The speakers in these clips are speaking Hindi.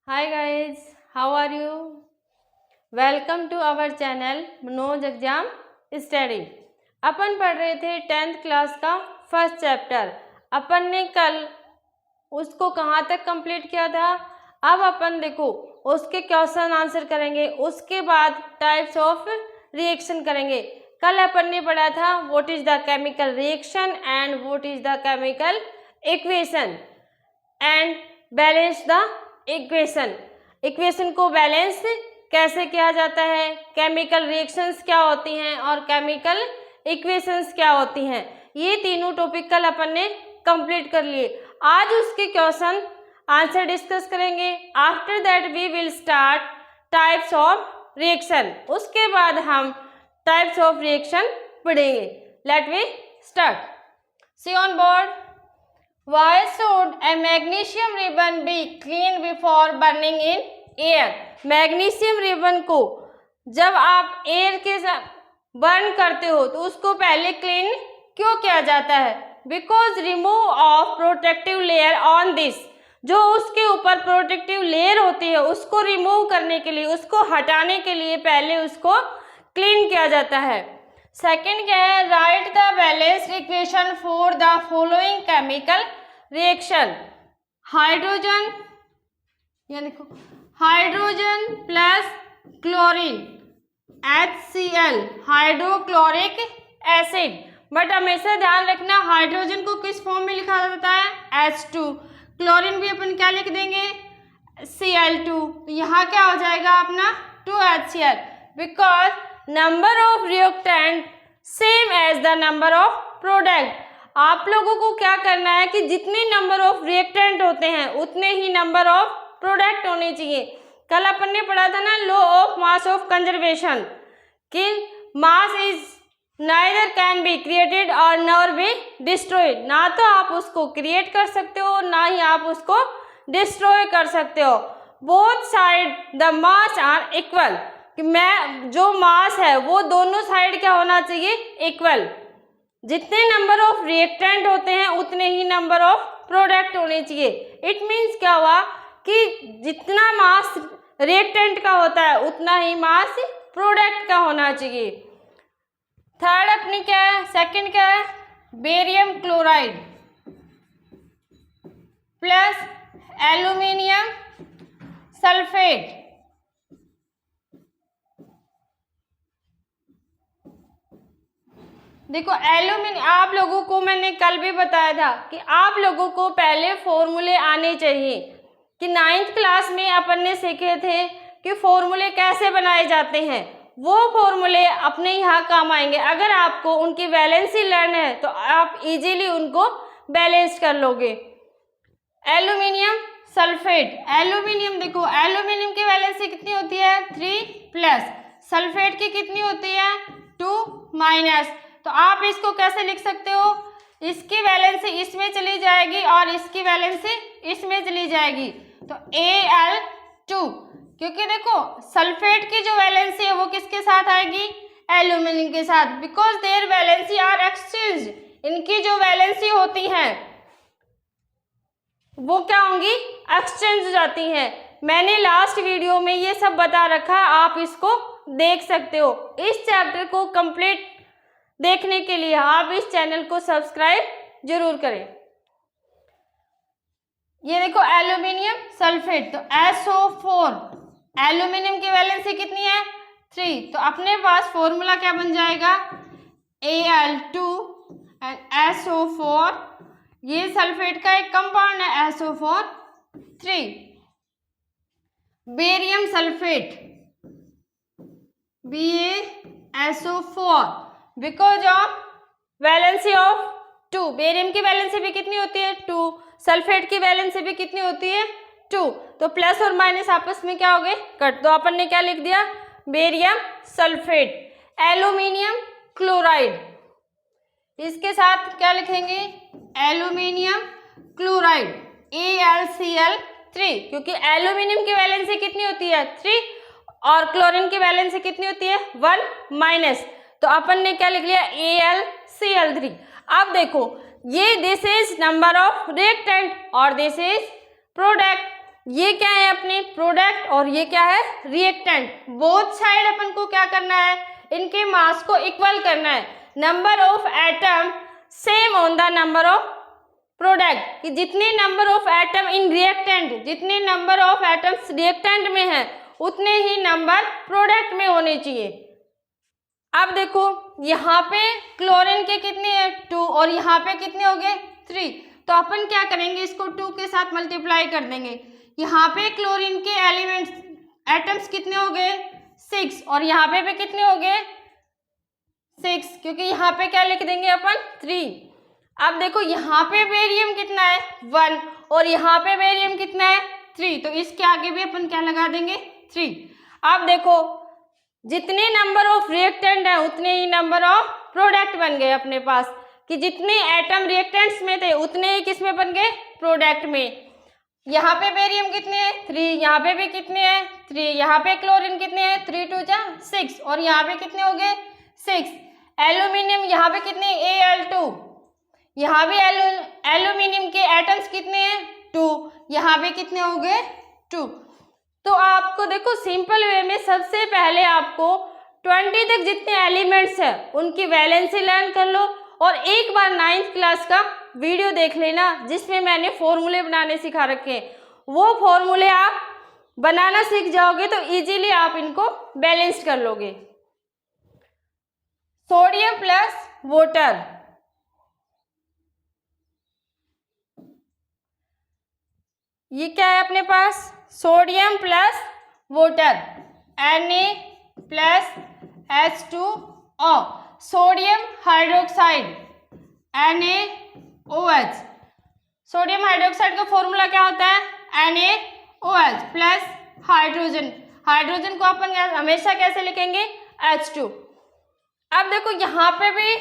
Hi guys, how are you? Welcome to our channel Manoj exam study. अपन पढ़ रहे थे 10th क्लास का फर्स्ट चैप्टर। अपन ने कल उसको कहाँ तक कंप्लीट किया था। अब अपन देखो उसके क्वेश्चन आंसर करेंगे, उसके बाद टाइप्स ऑफ रिएक्शन करेंगे। कल अपन ने पढ़ा था what is the chemical reaction and what is the chemical equation and balance the equation को बैलेंस कैसे किया जाता है, केमिकल रिएक्शंस क्या होती हैं और केमिकल इक्वेशंस क्या होती हैं। ये तीनों टॉपिक कल अपन ने कंप्लीट कर लिए। आज उसके क्वेश्चन आंसर डिस्कस करेंगे। After that we will start types of reaction. उसके बाद हम टाइप्स ऑफ रिएक्शन पढ़ेंगे। Let we start. See on board. Why should a magnesium ribbon be cleaned before burning in air? Magnesium ribbon को जब आप एयर के साथ बर्न करते हो तो उसको पहले क्लीन क्यों किया जाता है? Because remove of protective layer on this, जो उसके ऊपर प्रोटेक्टिव लेयर होती है उसको रिमूव करने के लिए, उसको हटाने के लिए पहले उसको क्लीन किया जाता है। सेकेंड क्या है? Right the balanced equation for the following chemical reaction. Hydrogen, ये देखो, hydrogen plus chlorine HCl, hydrochloric acid. But हमेशा ध्यान रखना हाइड्रोजन को किस फॉर्म में लिखा जाता है? H2। क्लोरीन भी अपन क्या लिख देंगे? Cl2। तो यहाँ क्या हो जाएगा अपना 2HCl, because number of reactant same as the number of product. आप लोगों को क्या करना है कि जितने नंबर ऑफ रिएक्टेंट होते हैं उतने ही नंबर ऑफ प्रोडक्ट होने चाहिए। कल अपन ने पढ़ा था ना law of mass of conservation, कि mass is neither can be created और नॉर बी डिस्ट्रॉयड। ना तो आप उसको क्रिएट कर सकते हो ना ही आप उसको डिस्ट्रॉय कर सकते हो। Both side the mass are equal, कि मैं जो मास है वो दोनों साइड क्या होना चाहिए? इक्वल। जितने नंबर ऑफ रिएक्टेंट होते हैं उतने ही नंबर ऑफ प्रोडक्ट होने चाहिए। इट मीन्स क्या हुआ कि जितना मास रिएक्टेंट का होता है उतना ही मास प्रोडक्ट का होना चाहिए। थर्ड अपनी क्या है? सेकंड क्या है? Barium chloride plus aluminium sulphate. देखो एल्यूमिनियम, आप लोगों को मैंने कल भी बताया था कि आप लोगों को पहले फॉर्मूले आने चाहिए, कि 9th क्लास में अपन ने सीखे थे कि फॉर्मूले कैसे बनाए जाते हैं। वो फॉर्मूले अपने यहाँ काम आएंगे। अगर आपको उनकी वैलेंसी लर्न है तो आप इजीली उनको बैलेंस कर लोगे। एल्यूमिनियम सल्फेट, एल्यूमिनियम देखो, एल्यूमिनियम की वैलेंसी कितनी होती है? 3+। सल्फेट की कितनी होती है? 2-। तो आप इसको कैसे लिख सकते हो? इसकी वैलेंसी इसमें चली जाएगी और इसकी वैलेंसी इसमें चली जाएगी, तो Al2। क्योंकि देखो सल्फेट की जो वैलेंसी है वो किसके साथ आएगी? एल्यूमिनियम के साथ, because their valency are exchange. इनकी जो वैलेंसी होती हैं वो क्या होंगी? एक्सचेंज हो जाती हैं। मैंने लास्ट वीडियो में ये सब बता रखा, आप इसको देख सकते हो। इस चैप्टर को कंप्लीट देखने के लिए आप इस चैनल को सब्सक्राइब जरूर करें। ये देखो एल्यूमिनियम सल्फेट, तो SO4, एल्यूमिनियम की वैलेंसी कितनी है? 3। तो अपने पास फॉर्मूला क्या बन जाएगा? Al2 and SO4। ये सल्फेट का एक कंपाउंड है SO4 3। Barium sulphate BaSO4, because of valency of 2। Barium की वैलेंसी भी कितनी होती है? 2। सल्फेट की वैलेंसी भी कितनी होती है? 2। तो प्लस और माइनस आपस में क्या हो गए? कट। तो अपन ने क्या लिख दिया? Barium sulphate. एल्यूमिनियम क्लोराइड, इसके साथ क्या लिखेंगे? एल्यूमिनियम क्लोराइड AlCl3, क्योंकि एल्यूमिनियम की वैलेंसी कितनी होती है? 3 और क्लोरीन की वैलेंसी कितनी होती है? 1-। तो अपन ने क्या लिख लिया? AlCl3। अब देखो ये this is number of reactant और दिस इज प्रोडक्ट। ये क्या है अपने प्रोडक्ट और ये क्या है रिएक्टेंट। बोथ साइड अपन को क्या करना है, इनके मास को इक्वल करना है। Number of atom same on the number of product, कि जितने number of atom in reactant, जितने नंबर ऑफ एटम्स रिएक्टेंट में है उतने ही नंबर प्रोडक्ट में होने चाहिए। अब देखो यहाँ पे क्लोरीन के कितने हैं 2 और यहाँ पे कितने हो गए 3, तो अपन क्या करेंगे इसको 2 के साथ मल्टीप्लाई कर देंगे। यहाँ पे क्लोरीन के एलिमेंट्स एटम्स कितने हो गए 6 और यहाँ पे भी कितने हो गए 6, क्योंकि यहाँ पे क्या लिख देंगे अपन 3। अब देखो यहाँ पे बेरियम कितना है 1 और यहाँ पे बेरियम कितना है 3, तो इसके आगे भी अपन क्या लगा देंगे 3। अब देखो जितने नंबर ऑफ रिएक्टेंट है उतने ही नंबर ऑफ प्रोडक्ट बन गए अपने पास, कि जितने एटम रिएक्टेंट्स में थे उतने ही किस में बन गए प्रोडक्ट में। यहाँ पे बेरियम कितने हैं 3, यहाँ पे भी कितने हैं 3, यहाँ पे क्लोरीन कितने हैं 3 2 जा 6 और यहाँ पे कितने हो गए 6। एल्यूमिनियम यहाँ पे कितने Al2, यहाँ भी एल्यूमिनियम के एटम्स कितने हैं 2, यहाँ पे कितने हो गए 2। तो आपको देखो सिंपल वे में सबसे पहले आपको 20 तक जितने एलिमेंट्स हैं उनकी वैलेंसी लर्न कर लो और एक बार 9th क्लास का वीडियो देख लेना जिसमें मैंने फॉर्मूले बनाने सिखा रखे हैं। वो फॉर्मूले आप बनाना सीख जाओगे तो इजीली आप इनको बैलेंस कर लोगे। सोडियम प्लस वाटर, ये क्या है अपने पास sodium plus water Na plus H2O, sodium hydroxide NaOH। Sodium hydroxide का फॉर्मूला क्या होता है NaOH प्लस हाइड्रोजन, हाइड्रोजन को अपन हमेशा कैसे लिखेंगे H2। अब देखो यहाँ पे भी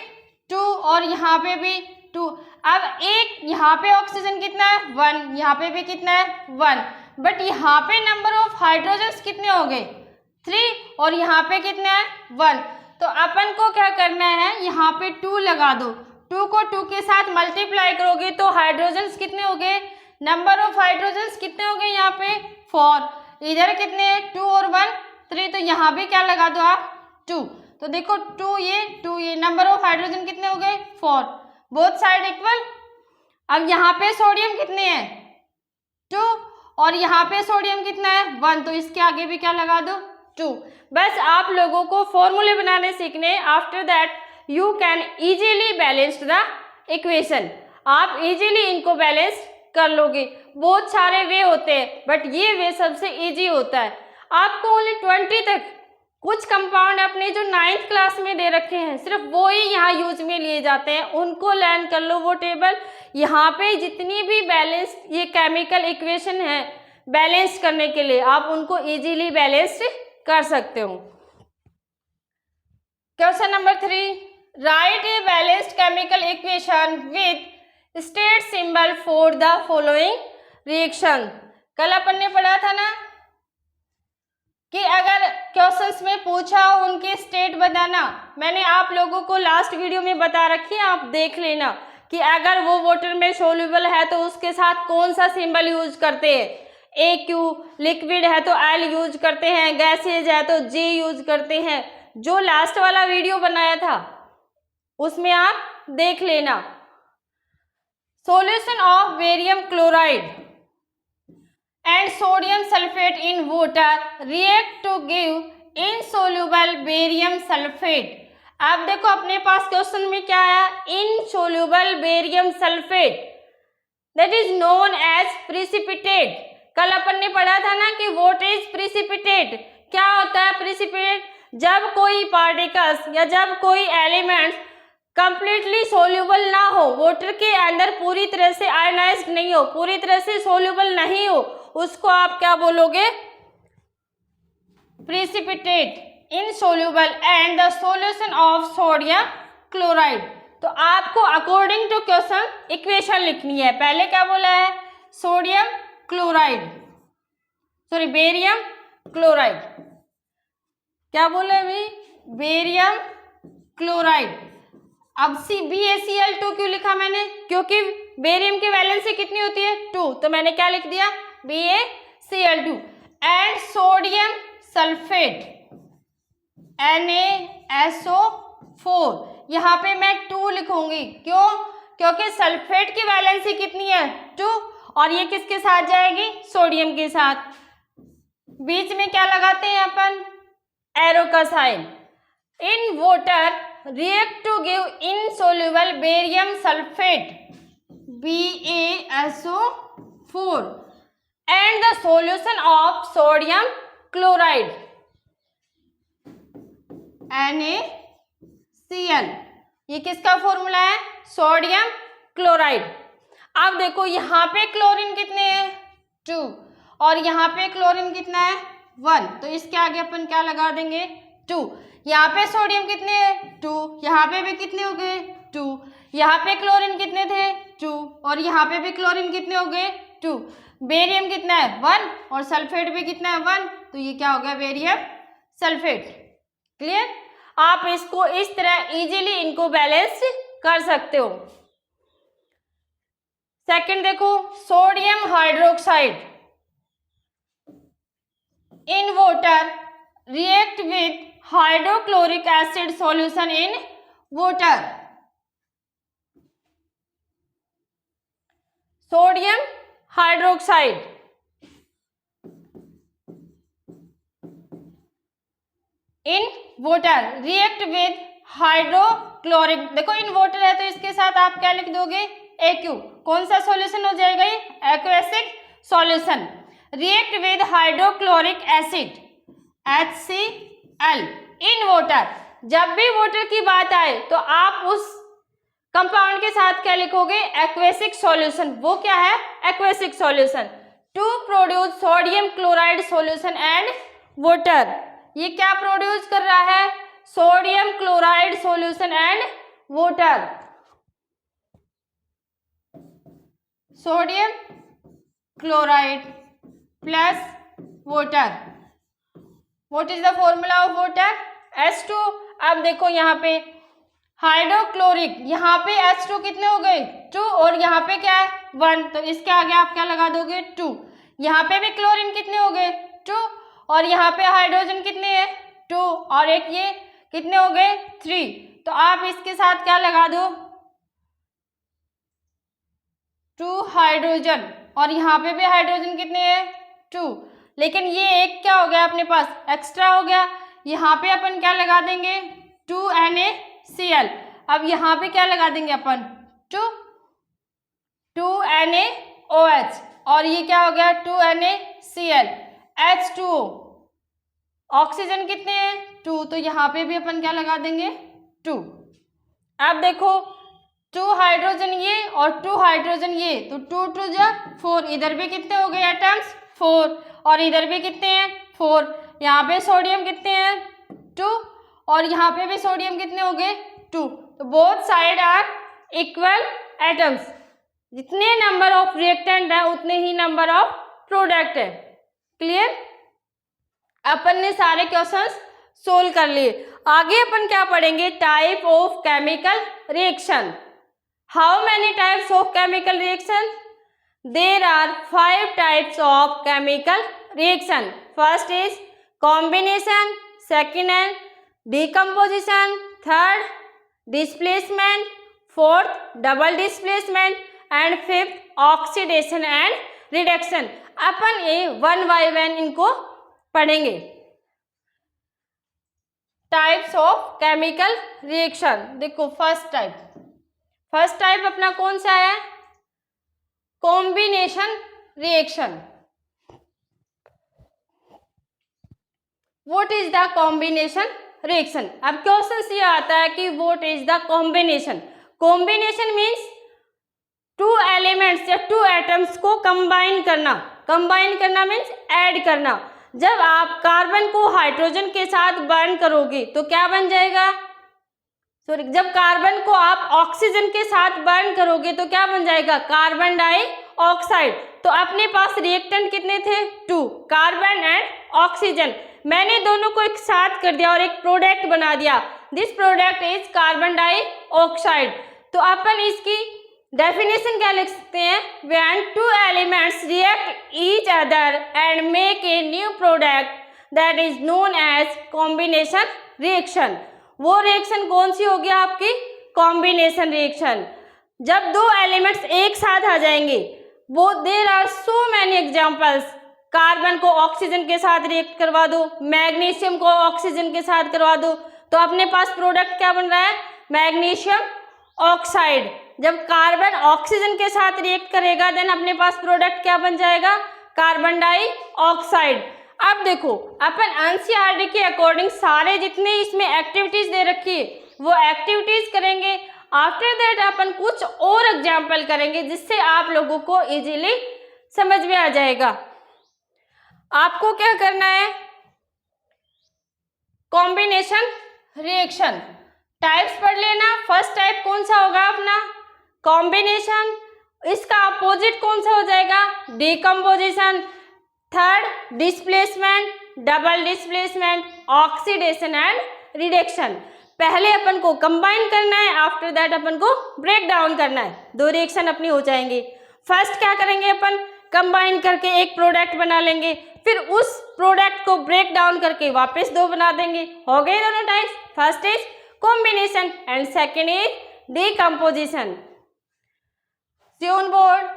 2 और यहाँ पे भी 2, अब एक यहाँ पे ऑक्सीजन कितना है 1, यहाँ पे भी कितना है 1, बट यहाँ पे नंबर ऑफ हाइड्रोजन्स कितने हो गए 3 और यहाँ पे कितना है 1। तो अपन को क्या करना है यहाँ पे 2 लगा दो, 2 को 2 के साथ मल्टीप्लाई करोगे तो हाइड्रोजन्स कितने हो गए, नंबर ऑफ हाइड्रोजन्स कितने हो गए यहाँ पे 4, इधर कितने हैं 2 और 1 3, तो यहाँ भी क्या लगा दो आप 2। तो देखो 2 ये नंबर ऑफ हाइड्रोजन कितने हो गए 4, बोथ साइड इक्वल। अब यहाँ पे सोडियम कितने हैं 2 और यहाँ पे सोडियम कितना है 1, तो इसके आगे भी क्या लगा दो 2। बस आप लोगों को फॉर्मूले बनाने सीखने, after that you can easily balance the equation, आप इजीली इनको बैलेंस कर लोगे। बहुत सारे वे होते हैं बट ये वे सबसे इजी होता है। आपको ओनली 20 तक कुछ कंपाउंड अपने जो 9th क्लास में दे रखे हैं सिर्फ वो ही यहाँ यूज में लिए जाते हैं, उनको लर्न कर लो वो टेबल। यहाँ पे जितनी भी बैलेंस ये केमिकल इक्वेशन है बैलेंस करने के लिए आप उनको इजीली बैलेंस कर सकते हो। Question number 3, right a balanced chemical equation with state symbol for the following reaction. कल अपन ने पढ़ा था ना कि अगर क्वेश्चंस में पूछा हो उनके स्टेट बताना, मैंने आप लोगों को लास्ट वीडियो में बता रखी है, आप देख लेना कि अगर वो वाटर में सोल्यूबल है तो उसके साथ कौन सा सिंबल यूज करते हैं। AQ, लिक्विड है तो L यूज करते हैं, गैसेज है तो J यूज करते हैं। जो लास्ट वाला वीडियो बनाया था उसमें आप देख लेना। Solution of barium chloride and sodium sulfate in water react to give insoluble barium sulfate। अब देखो अपने पास क्वेश्चन में क्या आया, insoluble barium sulfate that is known as precipitate। कल अपन ने पढ़ा था ना कि what is precipitate, क्या होता है precipitate, जब कोई पार्टिकल्स या जब कोई एलिमेंट्स कंप्लीटली सोल्यूबल ना हो, वाटर के अंदर पूरी तरह से आयनाइज्ड नहीं हो, पूरी तरह से सोल्यूबल नहीं हो, उसको आप क्या बोलोगे precipitate, insoluble and the solution of sodium chloride. तो आपको अकॉर्डिंग टू क्वेश्चन इक्वेशन लिखनी है। पहले क्या बोला है sodium chloride, sorry barium chloride, क्या बोला है भाई बेरियम क्लोराइड। अब BaCl2 क्यों लिखा मैंने, क्योंकि बेरियम की वैलेंसी कितनी होती है 2, तो मैंने क्या लिख दिया Cl2 and sodium sulfate NaSO4। यहाँ पे मैं 2 लिखूंगी, क्यों? क्योंकि सल्फेट की वैलेंसी कितनी है 2, और ये किसके साथ जाएगी? सोडियम के साथ। बीच में क्या लगाते हैं अपन? एरो का sign. In water react to give insoluble barium sulfate BaSO4 and the solution of sodium chloride NaCl। ये किसका फॉर्मूला है? Sodium chloride. अब देखो यहाँ पे क्लोरीन कितने हैं 2 और यहाँ पे क्लोरीन कितना है 1, तो इसके आगे अपन क्या लगा देंगे 2। यहाँ पे सोडियम कितने हैं 2, यहाँ पे भी कितने हो गए 2, यहाँ पे क्लोरीन कितने थे 2 और यहाँ पे भी क्लोरीन कितने हो गए 2। बेरियम कितना है 1 और सल्फेट भी कितना है 1, तो ये क्या हो गया बेरियम सल्फेट। क्लियर? आप इसको इस तरह इजीली इनको बैलेंस कर सकते हो। सेकंड देखो, sodium hydroxide in water react with hydrochloric acid solution in water। Sodium hydroxide in water react with hydrochloric. देखो इन वाटर है तो इसके साथ आप क्या लिख दोगे AQ। कौन सा सॉल्यूशन हो जाएगा ये? Aqueous solution. React with hydrochloric acid HCl in water. जब भी वाटर की बात आए तो आप उस कंपाउंड के साथ क्या लिखोगे? Aqueous solution. वो क्या है? Aqueous solution. To produce sodium chloride solution and water. ये क्या प्रोड्यूस कर रहा है? Sodium chloride solution and water. Sodium chloride plus water. What is the formula of water? H2। अब देखो यहाँ पे हाइड्रोक्लोरिक, यहाँ पे H2 कितने हो गए 2 और यहाँ पे क्या है 1, तो इसके आगे आप क्या लगा दोगे 2। यहाँ पे भी क्लोरीन कितने हो गए 2 और यहाँ पे हाइड्रोजन कितने हैं 2 और एक ये कितने हो गए 3, तो आप इसके साथ क्या लगा दो 2 हाइड्रोजन और यहाँ पे भी हाइड्रोजन कितने हैं 2, लेकिन ये एक क्या हो गया अपने पास एक्स्ट्रा हो गया। यहाँ पे अपन क्या लगा देंगे 2 NaCl। अब यहाँ पे क्या लगा देंगे अपन 2 NaOH और ये क्या हो गया 2 NaCl H2O। ऑक्सीजन कितने हैं 2, तो यहाँ पे भी अपन क्या लगा देंगे 2। अब देखो 2 हाइड्रोजन ये और 2 हाइड्रोजन ये, तो 2 2 जा 4, इधर भी कितने हो गए एटम्स 4 और इधर भी कितने हैं 4। यहाँ पे सोडियम कितने हैं 2 और यहाँ पे भी सोडियम कितने हो गए 2, तो both side are equal atoms. जितने नंबर ऑफ रिएक्टेंट है उतने ही नंबर ऑफ प्रोडक्ट है। क्लियर? अपन ने सारे क्वेश्चंस सोल्व कर लिए। आगे अपन क्या पढ़ेंगे? Type of chemical reaction. How many types of chemical reaction? There are 5 types of chemical reaction. First is combination, second is decomposition, third displacement, fourth double displacement and fifth oxidation and reduction। अपन ये 1 by 1 इनको पढ़ेंगे। टाइप्स ऑफ केमिकल रिएक्शन देखो, फर्स्ट टाइप अपना कौन सा है? Combination reaction. What is the combination reaction? अब क्वेश्चन ये आता है कि what is the combination. Combination means 2 elements या 2 एटम्स को कंबाइन करना मीन्स ऐड करना। जब आप कार्बन को हाइड्रोजन के साथ बर्न करोगे तो क्या बन जाएगा? सॉरी, जब कार्बन को आप ऑक्सीजन के साथ बर्न करोगे तो क्या बन जाएगा? Carbon dioxide. तो अपने पास रिएक्टेंट कितने थे 2, कार्बन एंड ऑक्सीजन। मैंने दोनों को एक साथ कर दिया और एक प्रोडक्ट बना दिया। This product is carbon dioxide. तो अपन इसकी डेफिनेशन क्या लिख सकते हैं, when two elements react each other and make a new product that is known as combination reaction. वो रिएक्शन कौन सी होगी आपकी, कॉम्बिनेशन रिएक्शन। जब दो एलिमेंट्स एक साथ आ जाएंगे, वो there are so many examples. Carbon को ऑक्सीजन के साथ रिएक्ट करवा दो, मैग्नीशियम को ऑक्सीजन के साथ करवा दो, तो अपने पास प्रोडक्ट क्या बन रहा है, मैग्नीशियम ऑक्साइड। जब कार्बन ऑक्सीजन के साथ रिएक्ट करेगा देन अपने पास प्रोडक्ट क्या बन जाएगा, कार्बन डाइऑक्साइड। अब देखो अपन एनसीईआरटी के अकॉर्डिंग सारे जितने इसमें एक्टिविटीज दे रखी है वो एक्टिविटीज करेंगे। आफ्टर दैट अपन कुछ और एग्जाम्पल करेंगे जिससे आप लोगों को इजीली समझ में आ जाएगा। आपको क्या करना है, कॉम्बिनेशन रिएक्शन टाइप्स पढ़ लेना। फर्स्ट टाइप कौन सा होगा अपना, कॉम्बिनेशन। इसका अपोजिट कौन सा हो जाएगा, decomposition. Third displacement, double displacement, oxidation and reduction. पहले अपन को कंबाइन करना है, आफ्टर दैट अपन को ब्रेक डाउन करना है। दो रिएक्शन अपनी हो जाएंगी। फर्स्ट क्या करेंगे अपन, कंबाइन करके एक प्रोडक्ट बना लेंगे, फिर उस प्रोडक्ट को ब्रेक डाउन करके वापस दो बना देंगे। हो गए दोनों types. First is combination and second is decomposition. See on board,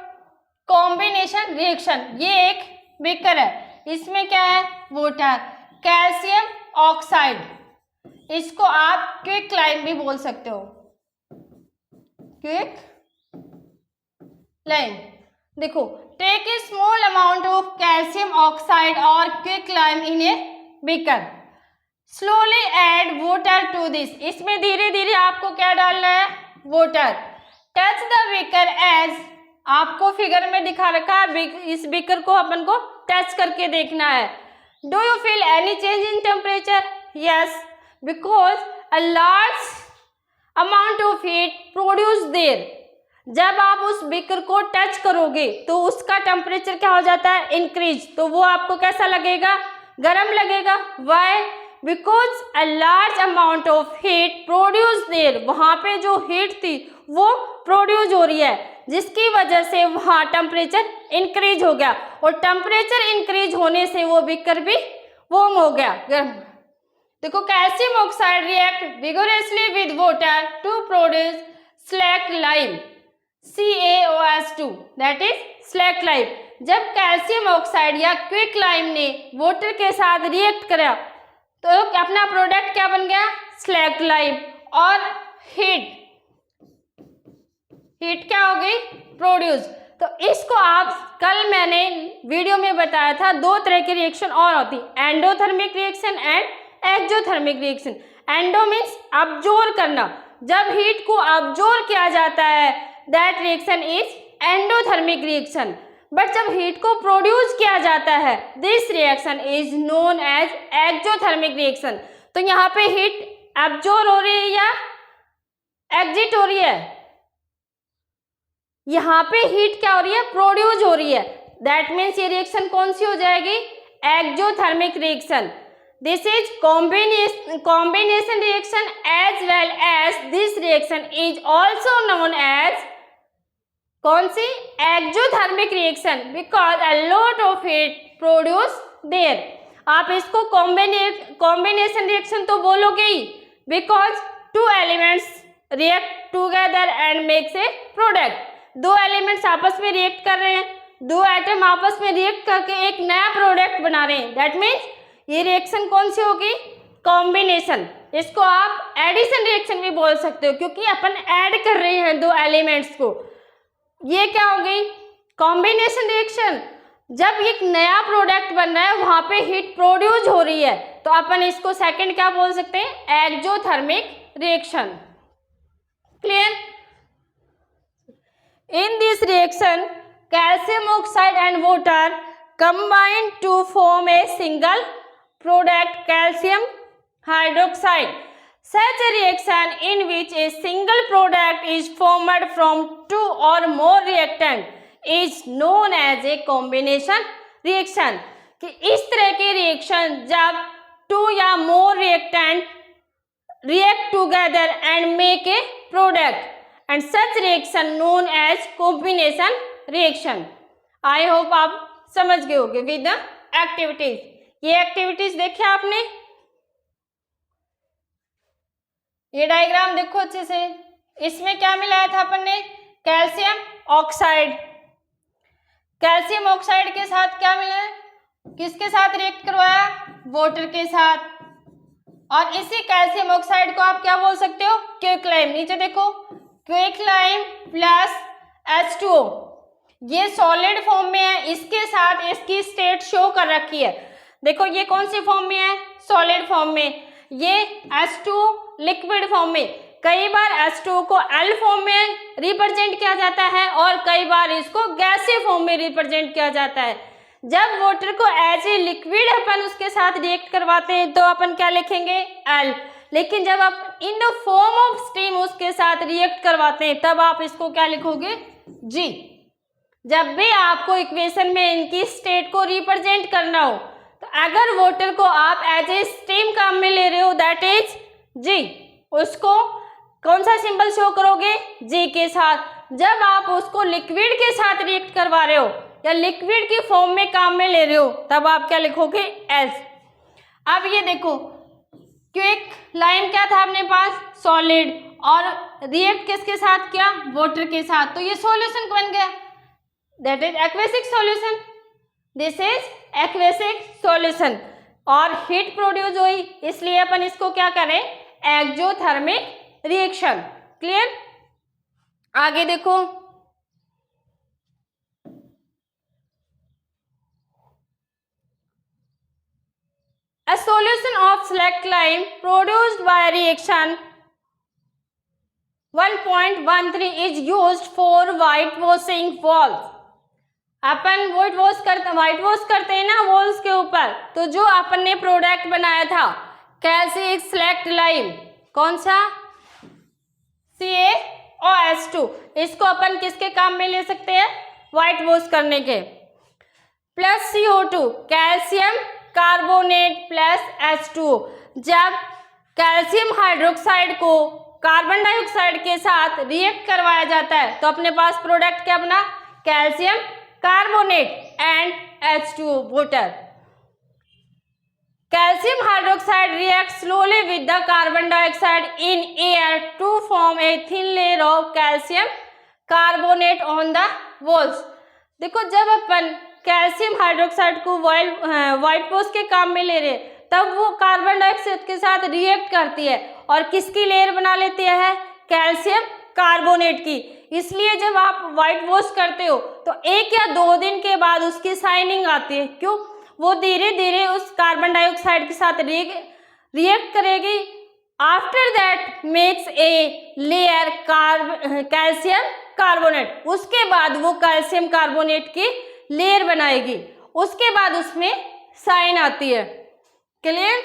combination reaction. ये एक बीकर है, इसमें क्या है, वाटर, कैल्शियम ऑक्साइड। इसको आप क्विक लाइम भी बोल सकते हो, क्विक लाइम। देखो, take a small amount of calcium oxide और quick lime in a beaker, slowly add water to this. इसमें धीरे धीरे आपको क्या डालना है, water. Touch the beaker edge, आपको फिगर में दिखा रखा है, इस बीकर को अपन को टच करके देखना है। Do you feel any change in temperature, yes, because a large amount of heat produce there. जब आप उस बीकर को टच करोगे तो उसका टेम्परेचर क्या हो जाता है, इंक्रीज। तो वो आपको कैसा लगेगा, गर्म लगेगा। Why, because a large amount of heat produce there. वहाँ पे जो हीट थी वो प्रोड्यूस हो रही है, जिसकी वजह से वहाँ टेम्परेचर इंक्रीज हो गया, और टेम्परेचर इंक्रीज होने से वो बीकर भी वार्म हो गया, गर्म। देखो, calcium oxide react vigorously with water to produce slack lime, CaOH2, that is slack lime. जब कैल्शियम ऑक्साइड या क्विक लाइम ने वाटर के साथ रिएक्ट करा तो अपना प्रोडक्ट क्या बन गया, स्लैक लाइम। और हीट क्या हो गई, प्रोड्यूस। तो इसको आप, कल मैंने वीडियो में बताया था, दो तरह की रिएक्शन और होती, endothermic reaction and exothermic reaction. Endo means absorb करना, जब हीट को अब्जॉर्ब किया जाता है that reaction is endothermic reaction. But जब हीट को प्रोड्यूस किया जाता है this reaction is known as exothermic reaction. तो यहाँ पे हीट अब्जॉर्ब हो रही है या एग्जिट हो रही है, यहाँ पे हीट क्या हो रही है, प्रोड्यूस हो रही है। दैट मीन्स ये रिएक्शन कौन सी हो जाएगी, exothermic reaction. This is combination reaction as well as this reaction is also known as कौन सी, exothermic reaction, because a lot of heat produce there. आप इसको कॉम्बिनेशन रिएक्शन तो बोलोगे ही, because two elements react together and makes a product. दो एलिमेंट्स आपस में रिएक्ट कर रहे हैं, दो एटम आपस में रिएक्ट करके एक नया प्रोडक्ट बना रहे हैं। दैट मीन्स ये रिएक्शन कौन सी होगी, कॉम्बिनेशन। इसको आप एडिशन रिएक्शन भी बोल सकते हो, क्योंकि अपन ऐड कर रहे हैं दो एलिमेंट्स को। ये क्या हो गई, कॉम्बिनेशन रिएक्शन। जब एक नया प्रोडक्ट बन रहा है वहां पे हीट प्रोड्यूस हो रही है, तो अपन इसको सेकंड क्या बोल सकते हैं, exothermic reaction. Clear. In this reaction, calcium oxide and water combine to form a single product, calcium hydroxide. Such a reaction in which a single product is formed from two or more reactants is known as a combination reaction. कि इस तरह के रिएक्शन जब two या more reactant react together and make a product, and such reaction known as combination reaction. I hope आप समझ गए होंगे विद द एक्टिविटीज। ये एक्टिविटीज देखे आपने, ये डायग्राम देखो अच्छे से। इसमें क्या मिलाया था अपन ने, कैल्शियम ऑक्साइड। कैल्शियम ऑक्साइड के साथ क्या मिला है, किसके साथ रिएक्ट करवाया, वाटर के साथ। और इसी कैल्शियम ऑक्साइड को आप क्या बोल सकते हो, क्विकलाइम। नीचे देखो, क्विकलाइम प्लस H2O, ये सॉलिड फॉर्म में है, इसके साथ इसकी स्टेट शो कर रखी है। देखो ये कौन सी फॉर्म में है, सॉलिड फॉर्म में, ये H2O लिक्विड फॉर्म में। कई बार H2O को L फॉर्म में रिप्रेजेंट किया जाता है और कई बार इसको गैसीय फॉर्म में रिप्रेजेंट किया जाता है। जब वाटर को एज ए लिक्विड अपन उसके साथ रिएक्ट करवाते हैं तो अपन क्या लिखेंगे, L। लेकिन जब आप इन द फॉर्म ऑफ स्टीम उसके साथ रिएक्ट करवाते हैं तब आप इसको क्या लिखोगे, G। जब भी आपको इक्वेशन में इनकी स्टेट को रिप्रेजेंट करना हो तो अगर वाटर को आप एज ए स्टीम काम में ले रहे हो दैट इज G, उसको कौन सा सिंबल शो करोगे, G के साथ। जब आप उसको लिक्विड के साथ रिएक्ट करवा रहे हो या लिक्विड की फॉर्म में काम में ले रहे हो तब आप क्या लिखोगे, S। अब ये देखो, क्विक लाइम क्या था अपने पास, सॉलिड, और रिएक्ट किसके साथ किया, वाटर के साथ, तो ये सॉल्यूशन बन गया, that is aqueous solution. This is aqueous solution. और हीट प्रोड्यूस हुई, इसलिए अपन इसको क्या करें, एक्सोथर्मिक रिएक्शन। क्लियर। आगे देखो, a solution of select lime produced by reaction 1.13 is used for whitewashing walls। Upon white wash करते हैं ना वॉल्स के ऊपर, तो जो अपन ने प्रोडक्ट बनाया था कैल्शियम सेलेक्ट लाइम, कौन सा, CaOH2, इसको अपन किसके काम में ले सकते हैं, व्हाइट वॉश करने के। Plus CO2 calcium carbonate plus H2O, जब कैल्शियम हाइड्रोक्साइड को कार्बन डाइऑक्साइड के साथ रिएक्ट करवाया जाता है तो अपने पास प्रोडक्ट क्या बना, calcium carbonate and H2O water. Calcium hydroxide react slowly with the carbon dioxide in air to form a thin layer of calcium carbonate on the walls. देखो जब अपन कैल्शियम हाइड्रोक्साइड को व्हाइट वॉश के काम में ले रहे तब वो कार्बन डाइऑक्साइड के साथ रिएक्ट करती है और किसकी लेयर बना लेती है, कैल्शियम कार्बोनेट की। इसलिए जब आप व्हाइट वॉश करते हो तो 1 या 2 दिन के बाद उसकी शाइनिंग आती है। क्यों, वो धीरे धीरे उस कार्बन डाइऑक्साइड के साथ रिएक्ट करेगी। After that makes a layer calcium carbonate, उसके बाद वो कैल्शियम कार्बोनेट की लेयर बनाएगी, उसके बाद उसमें साइन आती है। क्लियर।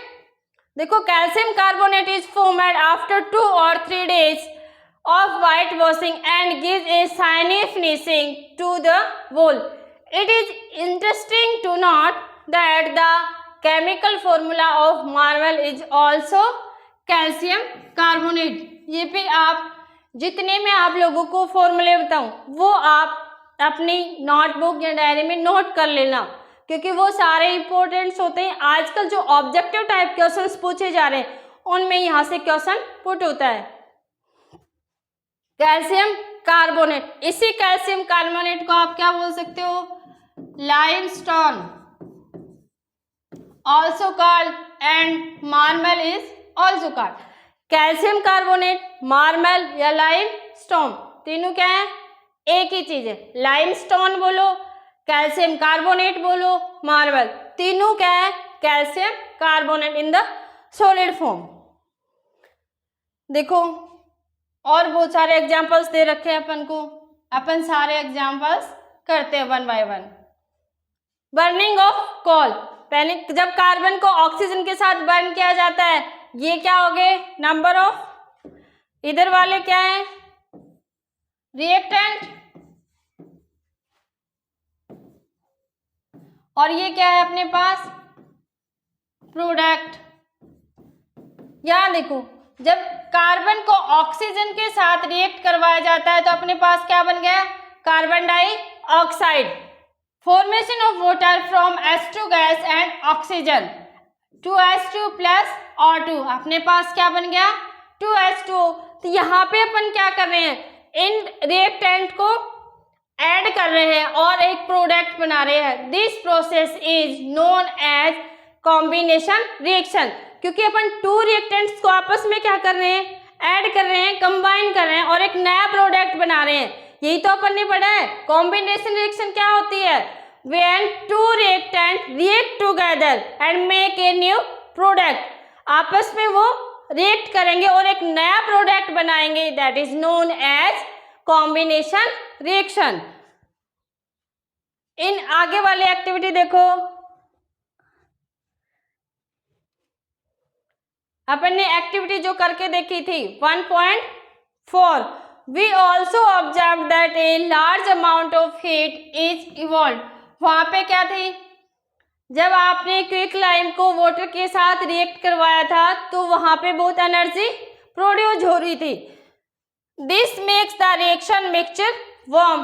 देखो calcium carbonate is formed after 2 or 3 days of white washing and gives a shiny finishing to the wall. It is interesting to note that the chemical formula of marble is also calcium carbonate। ये भी आप जितने में आप लोगों को फॉर्मूले बताऊं वो आप अपनी नोटबुक या डायरी में नोट कर लेना, क्योंकि वो सारे इंपॉर्टेंट्स होते हैं। आजकल जो ऑब्जेक्टिव टाइप क्वेश्चंस पूछे जा रहे हैं उनमें यहाँ से क्वेश्चन पुट होता है। कैल्शियम कार्बोनेट, इसी कैल्शियम कार्बोनेट को आप क्या बोल सकते हो, limestone also called and marble is also called. Calcium carbonate, marble या लाइमस्टोन तीनों क्या है, एक ही चीज है। लाइमस्टोन बोलो, कैल्शियम कार्बोनेट बोलो, मार्बल, तीनों क्या है, calcium carbonate in the solid form. देखो और बहुत सारे एग्जांपल्स दे रखे हैं अपन को, अपन सारे एग्जांपल्स करते हैं 1 by 1। बर्निंग ऑफ कोल, पहले जब कार्बन को ऑक्सीजन के साथ बर्न किया जाता है ये क्या हो गए, नंबर ऑफ, इधर वाले क्या है, रिएक्टेंट, और ये क्या है अपने पास, प्रोडक्ट। यहां देखो जब कार्बन को ऑक्सीजन के साथ रिएक्ट करवाया जाता है तो अपने पास क्या बन गया, carbon dioxide. Formation of water from H2 gas and oxygen, 2H2 plus O2, अपने पास क्या बन गया, 2H2। तो यहाँ पे अपन क्या कर रहे हैं, इन रिएक्टेंट को ऐड कर रहे हैं और एक प्रोडक्ट बना रहे हैं। This process is known as combination reaction, क्योंकि अपन टू रिएक्टेंट्स को आपस में क्या कर रहे हैं, ऐड कर रहे हैं, कंबाइन कर रहे हैं और एक नया प्रोडक्ट बना रहे हैं। यही तो अपन ने पढ़ा है। कॉम्बिनेशन रिएक्शन क्या होती है, when two reactant react together and make a new product, आपस में वो रिएक्ट करेंगे और एक नया प्रोडक्ट बनाएंगे, that is known as combination reaction. इन आगे वाले एक्टिविटी देखो, अपन ने एक्टिविटी जो करके देखी थी 1.4, we also observe that a large amount of heat is evolve. वहां पे क्या थी, जब आपने क्विकलाइम को वाटर के साथ रिएक्ट करवाया था तो वहां पे बहुत एनर्जी प्रोड्यूस हो रही थी। This makes the reaction mixture warm,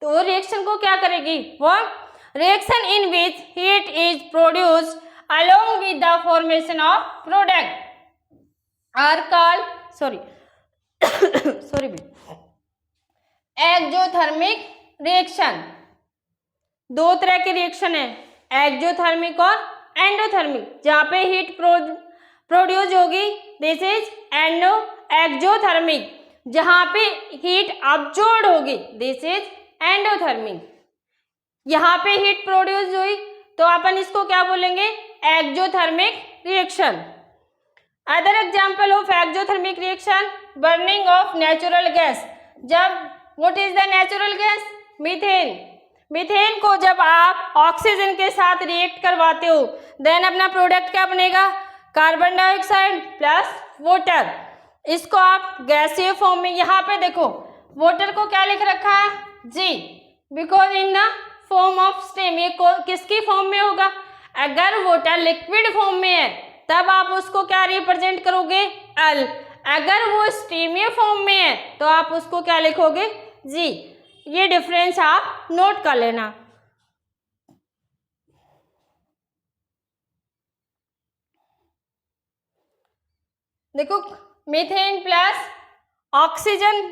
तो रिएक्शन को क्या करेगी, warm. Reaction in which heat is produced along with the formation of product are called exothermic reaction. दो तरह के रिएक्शन है, एक्सोथर्मिक और एंडोथर्मिक। जहाँ पे हीट प्रोड्यूस होगी दिस इज एक्सोथर्मिक, जहाँ पे हीट अब्जॉर्ब होगी दिस इज एंडोथर्मिक। यहाँ पे हीट प्रोड्यूस हुई तो अपन इसको क्या बोलेंगे, exothermic reaction. Other example of exothermic reaction, burning of natural gas. जब what is the natural gas, methane. Methane को जब आप ऑक्सीजन के साथ रिएक्ट करवाते हो देन अपना प्रोडक्ट क्या बनेगा, कार्बन डाइऑक्साइड प्लस वाटर। इसको आप गैसीय फॉर्म में, यहाँ पे देखो वाटर को क्या लिख रखा है, जी, because in the form of steam. ये किसकी फॉर्म में होगा, अगर वाटर लिक्विड फॉर्म में है तब आप उसको क्या रिप्रेजेंट करोगे, एल। अगर वो स्टीमीय फॉर्म में है तो आप उसको क्या लिखोगे, जी। ये डिफरेंस आप नोट कर लेना। देखो methane plus oxygen,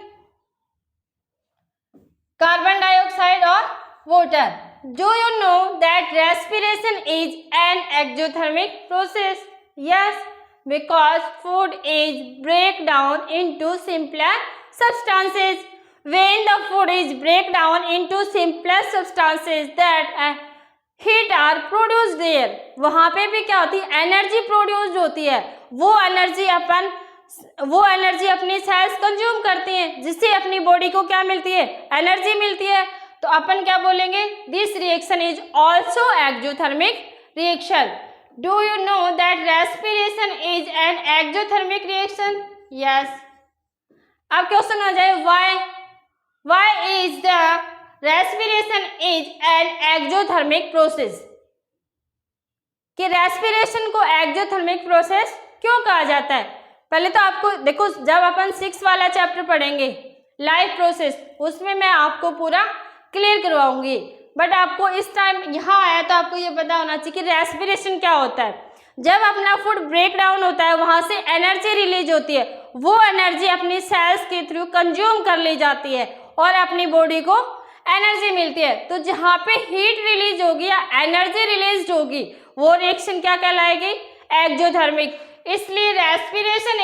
carbon dioxide और water. Do you know that respiration is an exothermic process? Yes, because food is break down into simpler substances. When the food is break down into simpler substances that heat are produced there, वहाँ पे भी क्या होती है, एनर्जी प्रोड्यूस्ड होती है। वो एनर्जी अपनी सेल्स कंज्यूम करती हैं, जिससे अपनी बॉडी को क्या मिलती है, एनर्जी मिलती है। तो अपन क्या बोलेंगे, this reaction is also exothermic reaction. Do you know that respiration is an exothermic reaction? Yes. अब क्वेश्चन आ जाए why is the respiration is an exothermic process? कि रेस्पिरेशन को एक्सोथर्मिक प्रोसेस क्यों कहा जाता है? पहले तो आपको देखो, जब अपन 6 वाला चैप्टर पढ़ेंगे लाइफ प्रोसेस, उसमें मैं आपको पूरा क्लियर करवाऊंगी। बट आपको इस टाइम यहाँ आया तो आपको ये पता होना चाहिए कि रेस्पिरेशन क्या होता है। जब अपना फूड ब्रेक डाउन होता है वहाँ से एनर्जी रिलीज होती है, वो एनर्जी अपनी सेल्स के थ्रू कंज्यूम कर ली जाती है और अपनी बॉडी को एनर्जी मिलती है। तो जहाँ पे हीट रिलीज होगी या एनर्जी रिलीज होगी वो रिएक्शन क्या कहलाएगी, एक्सोथर्मिक। इसलिए respiration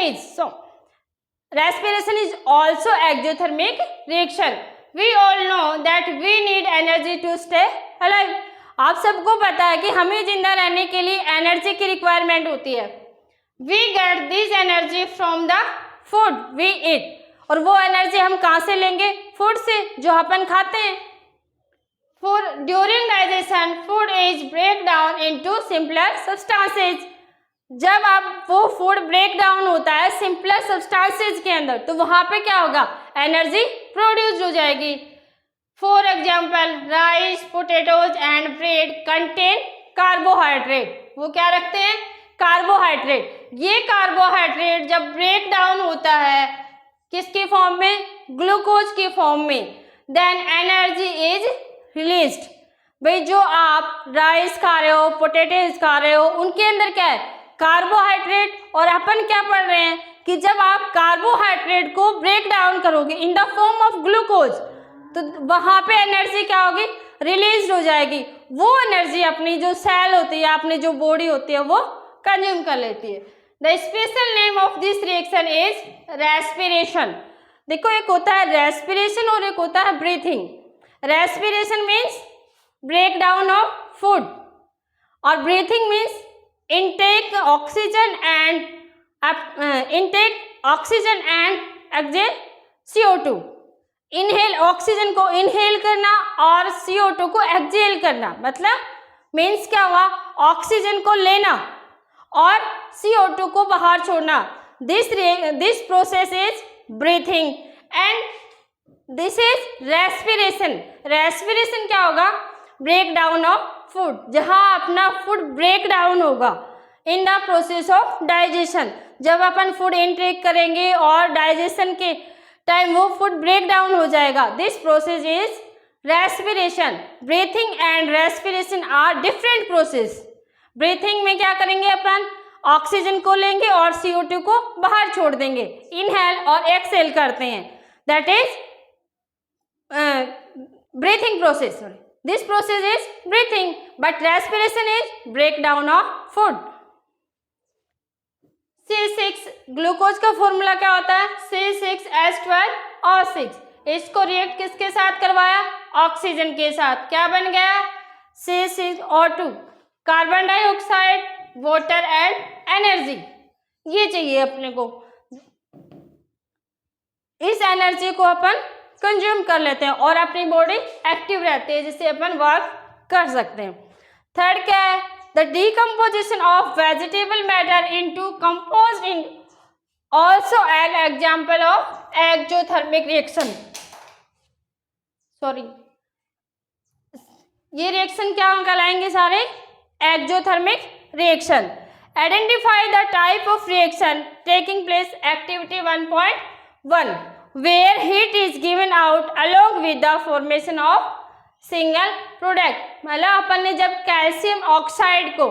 is also exothermic reaction. We all know that we need energy to stay alive. आप सबको पता है कि हमें जिंदा रहने के लिए एनर्जी की रिक्वायरमेंट होती है। We get this energy from the food we eat. और वो एनर्जी हम कहाँ से लेंगे, फूड से, जो अपन खाते हैं। During digestion, food is break down into simpler substances. जब आप वो फूड ब्रेक डाउन होता है सिंपलर सब्सटेंसेज के अंदर, तो वहां पे क्या होगा, एनर्जी प्रोड्यूस हो जाएगी। For example, rice, potatoes and bread contain carbohydrate. वो क्या रखते हैं, कार्बोहाइड्रेट। ये कार्बोहाइड्रेट जब ब्रेक डाउन होता है किसके फॉर्म में, ग्लूकोज के फॉर्म में, देन एनर्जी इज रिलीज्ड। भाई जो आप राइस खा रहे हो, पोटैटोज खा रहे हो, उनके अंदर क्या है, कार्बोहाइड्रेट। और अपन क्या पढ़ रहे हैं कि जब आप कार्बोहाइड्रेट को ब्रेक डाउन करोगे इन द फॉर्म ऑफ ग्लूकोज, तो वहां पे एनर्जी क्या होगी, रिलीज हो जाएगी। वो एनर्जी अपनी जो सेल होती है, अपनी जो बॉडी होती है, वो कंज्यूम कर लेती है। The special name of this reaction is respiration. देखो एक होता है रेस्पिरेशन और एक होता है breathing. Respiration means break down of food और breathing means intake oxygen and exhale CO2। Inhale oxygen को इनहेल करना और CO2 को एक्सहेल करना, मतलब मीन्स क्या हुआ, ऑक्सीजन को लेना और CO2 को बाहर छोड़ना। This process is breathing and this is respiration. Respiration क्या होगा, ब्रेक डाउन ऑफ फूड, जहां अपना फूड ब्रेक डाउन होगा in the process of digestion. जब अपन फूड इनटेक करेंगे और डाइजेशन के टाइम वो फूड ब्रेक डाउन हो जाएगा। This process is respiration. Breathing and respiration are different process. Breathing में क्या करेंगे अपन, ऑक्सीजन को लेंगे और CO2 को बाहर छोड़ देंगे, इनहेल और एक्सहेल करते हैं, that is breathing process. This process is breathing but respiration is break down of food. C6 glucose का फॉर्मूला क्या होता है, C6H12O6। इसको रिएक्ट किसके साथ करवाया, ऑक्सीजन के साथ, क्या बन गया, C6O2, carbon dioxide, water and energy. ये चाहिए अपने को, इस एनर्जी को अपन कंज्यूम कर लेते हैं और अपनी बॉडी एक्टिव रहती है, जिससे अपन वर्क कर सकते हैं। थर्ड क्या है, the decomposition of vegetable matter into compost in also an example of exothermic reaction। Sorry, ये रिएक्शन क्या कहलाएंगे सारे, exothermic reaction. Identify the type of reaction taking place activity 1.1 where heat is given out along with the formation of single product. मतलब अपन ने जब कैल्शियम ऑक्साइड को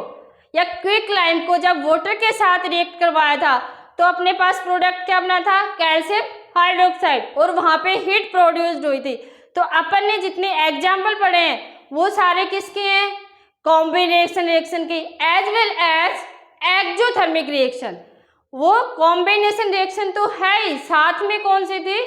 या क्विक लाइम को जब वाटर के साथ रिएक्ट करवाया था, तो अपने पास प्रोडक्ट क्या बना था, कैल्शियम हाइड्रोक्साइड, और वहाँ पे हीट प्रोड्यूस्ड हुई थी। तो अपन ने जितने एग्जाम्पल पढ़े हैं वो सारे किसके हैं, कॉम्बिनेशन रिएक्शन के, as well as exothermic reaction. वो कॉम्बिनेशन रिएक्शन तो है ही, साथ में कौन सी थी,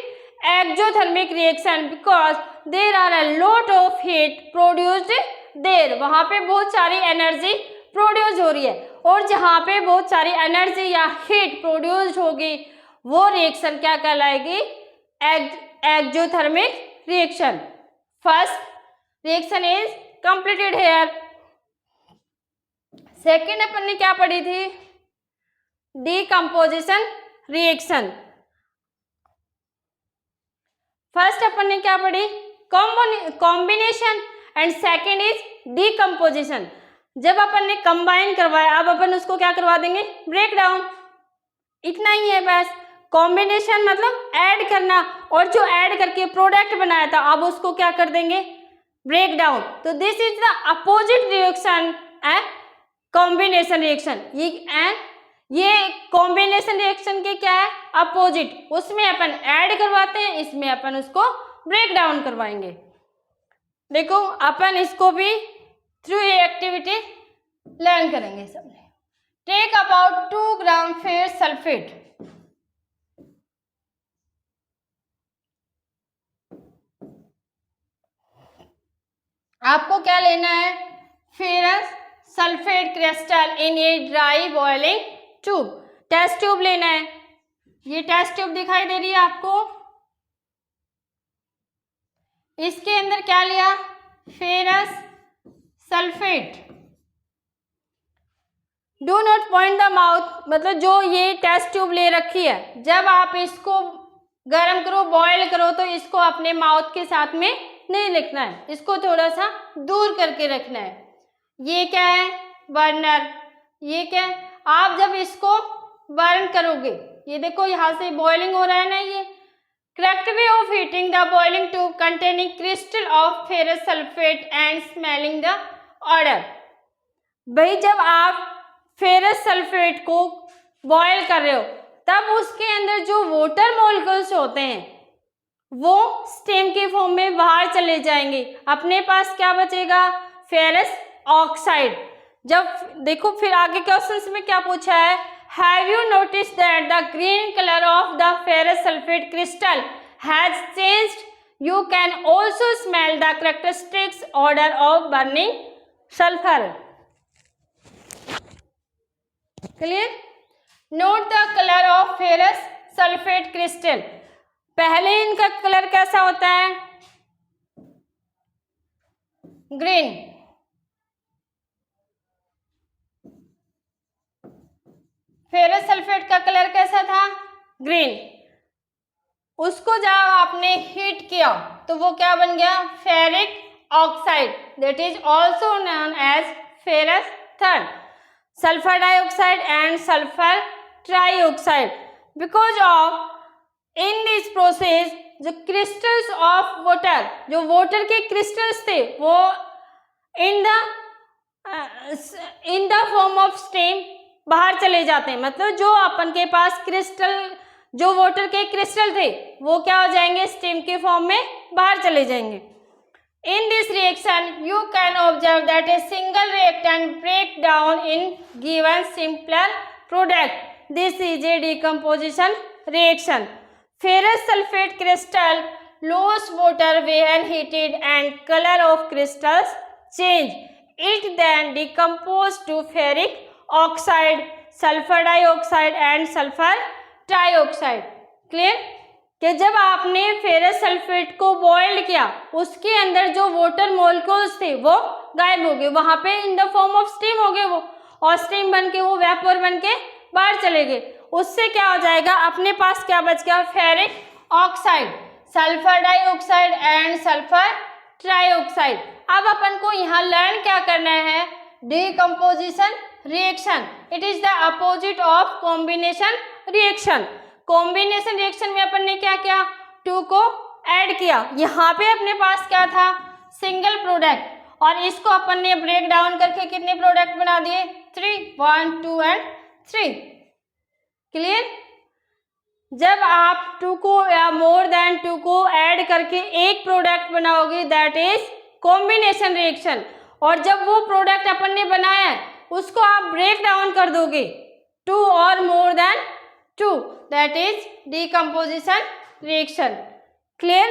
exothermic reaction, because there are a lot of heat produced there. वहाँ पे बहुत सारी एनर्जी प्रोड्यूस हो रही है, और जहाँ पे बहुत सारी एनर्जी या हीट प्रोड्यूस्ड होगी वो रिएक्शन क्या कहलाएगी, exothermic reaction. First reaction is completed here. Second अपन ने क्या पढ़ी थी, डीकम्पोजिशन रिएक्शन। फर्स्ट अपन ने क्या पढ़ी, combination, and second is decomposition. जब अपन ने कंबाइन करवाया, अब अपन उसको क्या करवा देंगे, ब्रेक डाउन। इतना ही है बस। कॉम्बिनेशन मतलब ऐड करना, और जो ऐड करके प्रोडक्ट बनाया था अब उसको क्या कर देंगे, ब्रेक डाउन। तो this is the opposite reaction and combination reaction. ये कॉम्बिनेशन रिएक्शन के क्या है, अपोजिट। उसमें अपन ऐड करवाते हैं, इसमें अपन उसको ब्रेक डाउन करवाएंगे। देखो अपन इसको भी थ्रू ये एक्टिविटी लर्न करेंगे सबने। Take about 2 gram ferrous sulphate. आपको क्या लेना है, ferrous sulphate crystal in a dry boiling tube. Test tube लेना है, ये टेस्ट ट्यूब दिखाई दे रही है आपको, इसके अंदर क्या लिया, ferrous sulphate. Do not point the mouth, मतलब जो ये टेस्ट ट्यूब ले रखी है, जब आप इसको गर्म करो, बॉयल करो, तो इसको अपने माउथ के साथ में नहीं लिखना है, इसको थोड़ा सा दूर करके रखना है। ये क्या है, बर्नर, ये क्या है, आप जब इसको बर्न करोगे, ये देखो यहाँ से बॉइलिंग हो रहा है ना, ये correct way of heating the boiling tube containing crystal of ferrous sulphate and smelling the order. भाई जब आप फेरस सल्फेट को बॉयल कर रहे हो तब उसके अंदर जो वाटर मॉलिक्यूल्स होते हैं वो स्टीम के फॉर्म में बाहर चले जाएंगे, अपने पास क्या बचेगा, फेरस ऑक्साइड। जब देखो फिर आगे क्वेश्चंस में क्या पूछा है, have you notice that the green colour of the ferrous sulphate crystal has changed, you can also smell the characteristics order of burning sulphur. Clear? Note the colour of ferrous sulphate crystal. पहले इनका कलर कैसा होता है, ग्रीन। फेरस सल्फेट का कलर कैसा था, ग्रीन। उसको जब आपने हीट किया तो वो क्या बन गया, ferric oxide, that is also known as ferrous third, sulphur dioxide and sulphur trioxide. Because of in this process जो क्रिस्टल्स ऑफ वाटर, जो वाटर के क्रिस्टल्स थे वो in the form of steam बाहर चले जाते हैं, मतलब जो अपन के पास क्रिस्टल, जो वाटर के क्रिस्टल थे वो क्या हो जाएंगे, स्टीम के फॉर्म में बाहर चले जाएंगे। In this reaction, you can observe that a single reactant break down in given simpler product. This is a decomposition reaction. Ferrous sulfate crystal lose water when heated and color of crystals change. It then decomposes to ferric oxide, sulfur dioxide and sulfur trioxide. Clear? कि जब आपने फेरस सल्फेट को बॉइल किया उसके अंदर जो वाटर मॉलिक्यूल्स थे वो गायब हो गए, वहां पे इन द फॉर्म ऑफ स्टीम हो गए वो, और स्टीम बन के वो वेपर बन के बाहर चले गए। उससे क्या हो जाएगा, अपने पास क्या बच गया, ferric oxide, sulphur dioxide and sulphur trioxide. अब अपन को यहाँ लर्न क्या करना है, decomposition reaction. It is the opposite of combination reaction. Combination reaction में अपन ने क्या किया, 2 को ऐड किया, यहाँ पे अपने पास क्या था, सिंगल प्रोडक्ट, और इसको अपन ने ब्रेक डाउन करके कितने प्रोडक्ट बना दिए, 3, 1, 2 एंड 3। क्लियर? जब आप 2 को या मोर देन 2 को ऐड करके एक प्रोडक्ट बनाओगे दैट इज कॉम्बिनेशन रिएक्शन, और जब वो प्रोडक्ट अपन ने बनाया है उसको आप ब्रेक डाउन कर दोगे 2 और more then 2, that is decomposition reaction. Clear?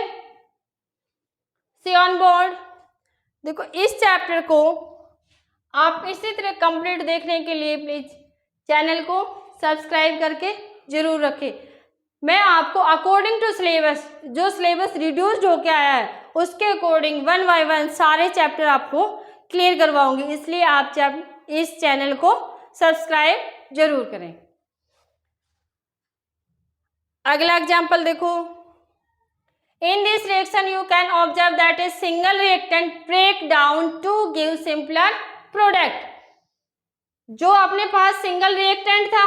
See on board. देखो इस चैप्टर को आप इसी तरह कंप्लीट देखने के लिए प्लीज चैनल को सब्सक्राइब करके जरूर रखें। मैं आपको अकॉर्डिंग टू सिलेबस, जो सिलेबस रिड्यूस्ड होके आया है उसके अकॉर्डिंग 1 by 1 सारे चैप्टर आपको क्लियर करवाऊंगी, इसलिए आप इस चैनल को सब्सक्राइब जरूर करें। अगला एग्जाम्पल देखो, in this reaction you can observe that a single reactant break down to give simpler product. जो अपने पास सिंगल रिएक्टेंट था,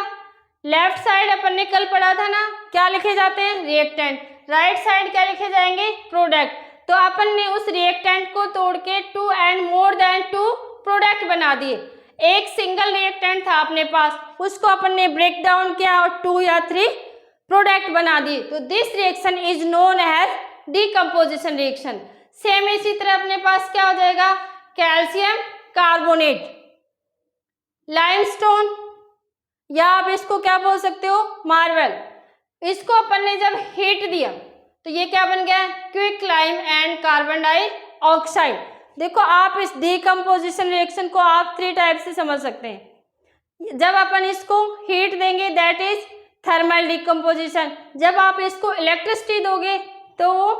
लेफ्ट साइड अपन ने कल पढ़ा था ना, क्या लिखे जाते हैं, रिएक्टेंट, राइट साइड क्या लिखे जाएंगे, प्रोडक्ट। तो अपन ने उस रिएक्टेंट को तोड़ के 2 एंड मोर देन 2 प्रोडक्ट बना दिए। एक सिंगल रिएक्टेंट था अपने पास, उसको अपन ने ब्रेक डाउन किया और 2 या 3 प्रोडक्ट बना दिए, तो this reaction is known as decomposition reaction. Same इसी तरह अपने पास क्या हो जाएगा, कैल्शियम कार्बोनेट, लाइमस्टोन, या आप इसको क्या बोल सकते हो, मार्बल। इसको अपन ने जब हीट दिया तो ये क्या बन गया, quick lime and carbon dioxide. देखो आप इस डीकम्पोजिशन रिएक्शन को आप 3 टाइप से समझ सकते हैं। जब अपन इसको हीट देंगे दैट इज थर्मल डिकम्पोजिशन, जब आप इसको इलेक्ट्रिसिटी दोगे तो वो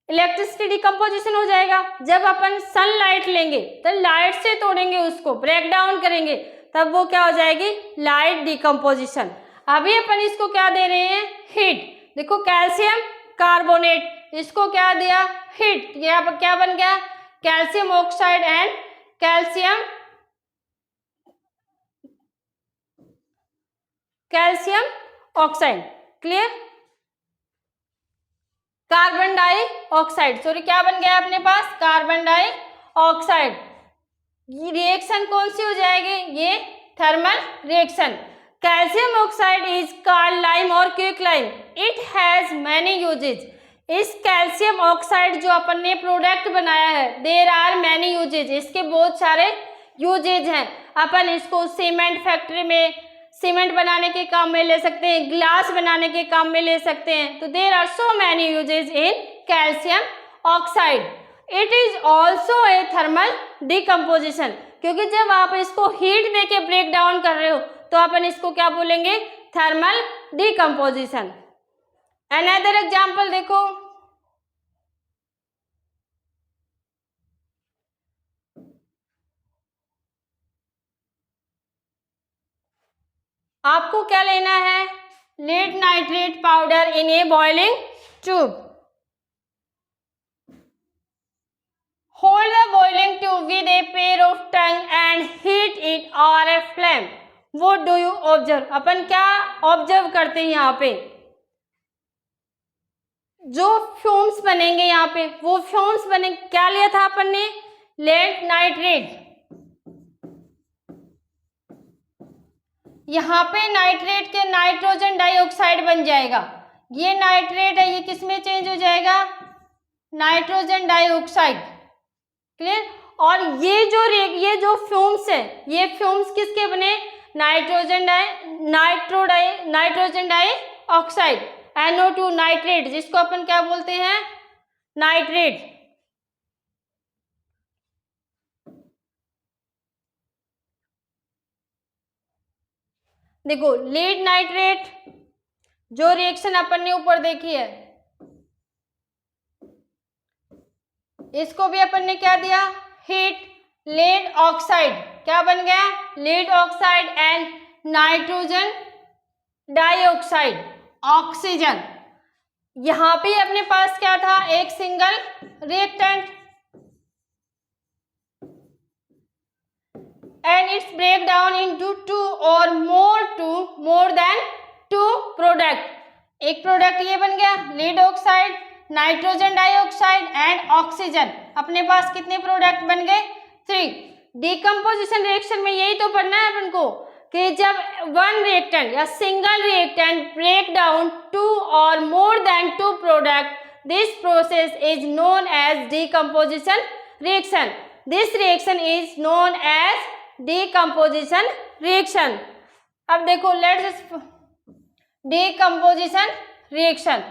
इलेक्ट्रिसिटी डिकम्पोजिशन हो जाएगा। जब अपन सनलाइट लेंगे तो लाइट से तोड़ेंगे, उसको ब्रेक डाउन करेंगे, तब वो क्या हो जाएगी, लाइट डिकम्पोजिशन। अभी अपन इसको क्या दे रहे हैं, हीट। देखो कैल्शियम कार्बोनेट, इसको क्या दिया, हीट, ये अब क्या बन गया, calcium oxide and calcium calcium oxide. Clear? Carbon dioxide, sorry क्या बन गया अपने पास? Carbon dioxide. ये रिएक्शन कौन सी हो जाएगी? ये thermal reaction. Calcium oxide is called lime और quick lime, it has many uses. इस कैल्शियम ऑक्साइड जो अपन ने प्रोडक्ट बनाया है, देयर आर मैनी यूजेज, इसके बहुत सारे यूजेज हैं। अपन इसको सीमेंट फैक्ट्री में सीमेंट बनाने के काम में ले सकते हैं, ग्लास बनाने के काम में ले सकते हैं। तो there are so many uses in calcium oxide. It is also a thermal decomposition, क्योंकि जब आप इसको हीट देके ब्रेक डाउन कर रहे हो तो अपन इसको क्या बोलेंगे? Thermal decomposition. अनदर एग्जाम्पल देखो, आपको क्या लेना है? lead nitrate powder in a boiling tube. Hold the boiling tube with a pair of tongue and heat it or a flame. What do you observe? अपन क्या ऑब्जर्व करते हैं यहाँ पे? जो फ्यूम्स बनेंगे यहाँ पे, वो फ्यूम्स बने, क्या लिया था अपन ने? lead nitrate। यहाँ पे नाइट्रेट के नाइट्रोजन डाइऑक्साइड बन जाएगा। ये नाइट्रेट है, ये किस में चेंज हो जाएगा? Nitrogen dioxide. क्लियर? और ये जो फ्यूम्स है, ये फ्यूम्स किसके बने? नाइट्रोजन डाइऑक्साइड, NO2 नाइट्रेट, जिसको अपन क्या बोलते हैं? नाइट्रेट। देखो लीड नाइट्रेट जो रिएक्शन अपन ने ऊपर देखी है, इसको भी अपन ने क्या दिया? हीट। लीड ऑक्साइड क्या बन गया? Lead oxide and nitrogen dioxide, oxygen. यहां पे अपने पास क्या था? एक single reactant and its break down into two or more than two product। एक प्रोडक्ट ये बन गया lead oxide, nitrogen dioxide and oxygen. अपने पास कितने प्रोडक्ट बन गए? 3। डिकम्पोजिशन रिएक्शन में यही तो पढ़ना है अपन को कि जब वन रिएक्टेंट या single reactant break down two और more than two product, this process is known as decomposition reaction. This reaction is known as decomposition reaction. अब देखो लेट्स डिकम्पोजिशन रिएक्शन,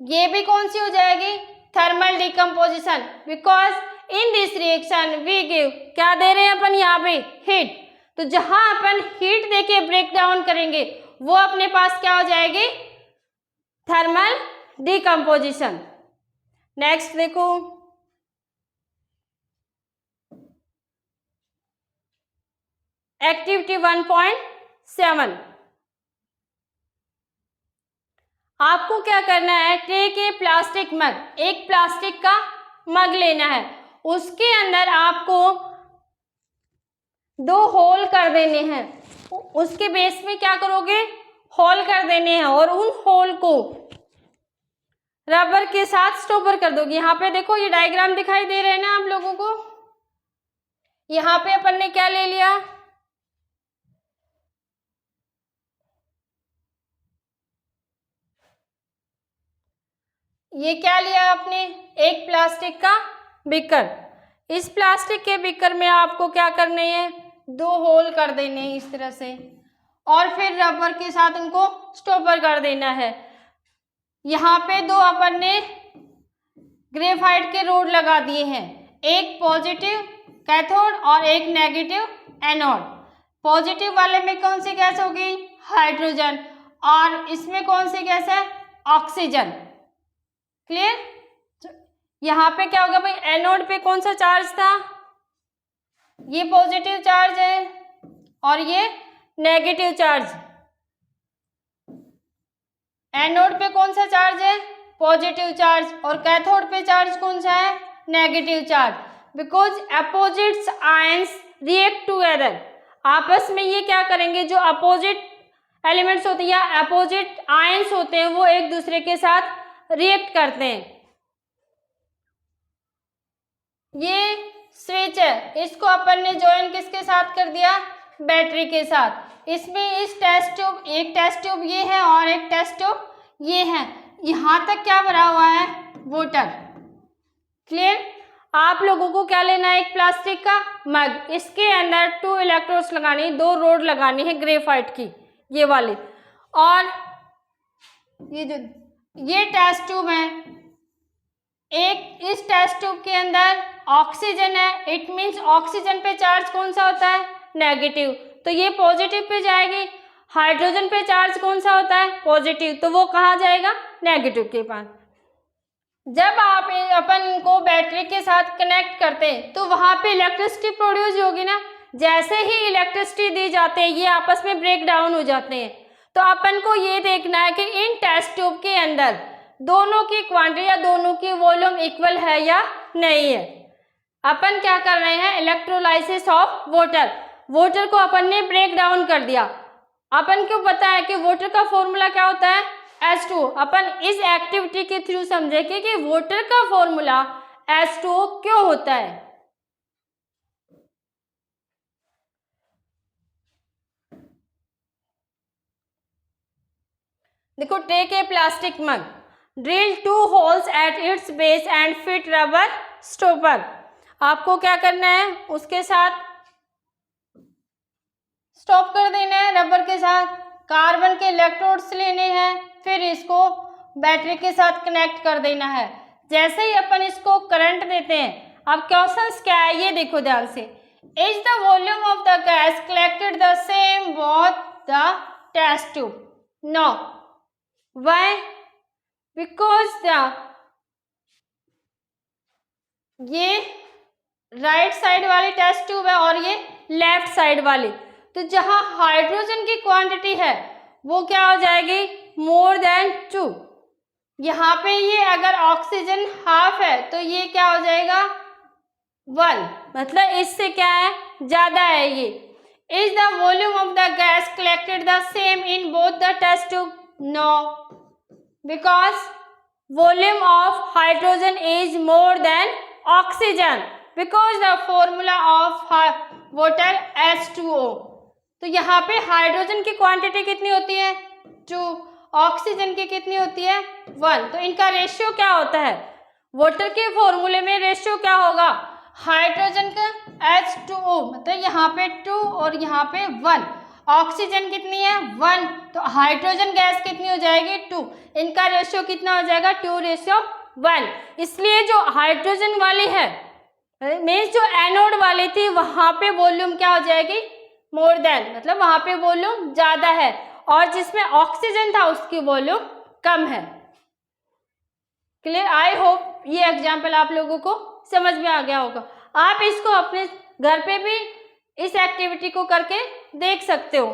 ये भी कौन सी हो जाएगी? Thermal decomposition, because in this reaction we give, क्या दे रहे हैं अपन यहाँ पे? हीट। तो जहां अपन हीट देके ब्रेक डाउन करेंगे वो अपने पास क्या हो जाएगी? Thermal decomposition. नेक्स्ट देखो, एक्टिविटी 1.7। आपको क्या करना है? टेक ए प्लास्टिक मग, एक प्लास्टिक का मग लेना है, उसके अंदर आपको 2 होल कर देने हैं। उसके बेस में क्या करोगे? होल कर देने हैं और उन होल को रबर के साथ स्टॉपर कर दोगे। यहाँ पे देखो ये डायग्राम दिखाई दे रहे हैं ना आप लोगों को? यहाँ पे अपन ने क्या ले लिया? ये क्या लिया आपने? एक प्लास्टिक का बीकर। इस प्लास्टिक के बीकर में आपको क्या करने हैं? 2 होल कर देने हैं इस तरह से, और फिर रबर के साथ उनको स्टॉपर कर देना है। यहाँ पे 2 अपन ने ग्रेफाइट के रोड लगा दिए हैं, एक पॉजिटिव कैथोड और एक नेगेटिव एनोड। पॉजिटिव वाले में कौन सी गैस होगी? हाइड्रोजन, और इसमें कौन सी गैस है? ऑक्सीजन। क्लियर? यहाँ पे क्या होगा भाई? एनोड पे कौन सा चार्ज था? ये पॉजिटिव चार्ज है और ये नेगेटिव चार्ज। एनोड पे कौन सा चार्ज है? Positive charge. और कैथोड पे चार्ज कौन सा है? Negative charge. Because opposites ions react together, आपस में ये क्या करेंगे? जो अपोजिट एलिमेंट्स होते हैं या अपोजिट आयंस होते हैं वो एक दूसरे के साथ रिएक्ट करते हैं। ये स्विच है, इसको अपन ने ज्वाइन किसके साथ कर दिया, बैटरी के साथ। इसमें इस टेस्ट ट्यूब, एक टेस्ट ट्यूब ये है और एक टेस्ट ट्यूब ये है, यहाँ तक क्या भरा हुआ है, वाटर। क्लियर। आप लोगों को क्या लेना है, एक प्लास्टिक का मग, इसके अंदर 2 इलेक्ट्रोड्स लगानी, 2 रोड लगानी है ग्रेफाइट की, ये वाली। और ये टेस्ट ट्यूब है, एक इस टेस्ट ट्यूब के अंदर ऑक्सीजन है, इट मीन्स ऑक्सीजन पे चार्ज कौन सा होता है, नेगेटिव, तो ये पॉजिटिव पे जाएगी। हाइड्रोजन पे चार्ज कौन सा होता है, पॉजिटिव, तो वो कहाँ जाएगा, नेगेटिव के पास। जब आप अपन को बैटरी के साथ कनेक्ट करते हैं तो वहाँ पे इलेक्ट्रिसिटी प्रोड्यूस होगी ना, जैसे ही इलेक्ट्रिसिटी दी जाते हैं ये आपस में ब्रेक डाउन हो जाते हैं। तो अपन को ये देखना है कि इन टेस्ट ट्यूब के अंदर दोनों की क्वांटिटी या दोनों की वॉल्यूम इक्वल है या नहीं है। अपन क्या कर रहे हैं, इलेक्ट्रोलाइसिस ऑफ वाटर, वाटर को अपन ने ब्रेक डाउन कर दिया। अपन को पता है कि वाटर का फॉर्मूला क्या होता है, H2O। अपन इस एक्टिविटी के थ्रू समझेंगे कि वाटर का फॉर्मूला H2O क्यों होता है। देखो, take a plastic mug, drill 2 holes at its base and fit rubber stopper. आपको क्या करना है, उसके साथ स्टॉप कर देना है रबर के साथ, कार्बन के इलेक्ट्रोड्स लेने हैं, फिर इसको बैटरी के साथ कनेक्ट कर देना है। जैसे ही अपन इसको करंट देते हैं, अब क्वेश्चंस क्या है ये देखो ध्यान से। Is the volume of the gas collected the same both the test tube? No. Why? Because ये राइट साइड वाली टेस्ट ट्यूब है और ये लेफ्ट साइड वाली, तो जहां हाइड्रोजन की क्वांटिटी है वो क्या हो जाएगी, मोर देन 2। यहाँ पे ये अगर ऑक्सीजन हाफ है तो ये क्या हो जाएगा, 1, मतलब इससे क्या है, ज्यादा है ये। Is the volume of the gas collected the same in both the test tube? No, because volume of hydrogen is more than oxygen, because the formula of water H2O। तो यहाँ पे हाइड्रोजन की क्वांटिटी कितनी होती है, 2, ऑक्सीजन की कितनी होती है, 1। तो इनका रेशियो क्या होता है, वाटर के फॉर्मूले में रेशियो क्या होगा, हाइड्रोजन का H2O, मतलब यहाँ पे 2 और यहाँ पे 1, ऑक्सीजन कितनी है, 1, तो हाइड्रोजन गैस कितनी हो जाएगी, 2। इनका रेशियो कितना हो जाएगा, 2:1। इसलिए जो हाइड्रोजन वाली है, मीन्स जो एनोड वाली थी, वहां पे वॉल्यूम क्या हो जाएगी, मोर देन, मतलब वहां पे वॉल्यूम ज्यादा है, और जिसमें ऑक्सीजन था उसकी वॉल्यूम कम है। क्लियर। आई होप ये एग्जाम्पल आप लोगों को समझ में आ गया होगा। आप इसको अपने घर पे भी इस एक्टिविटी को करके देख सकते हो।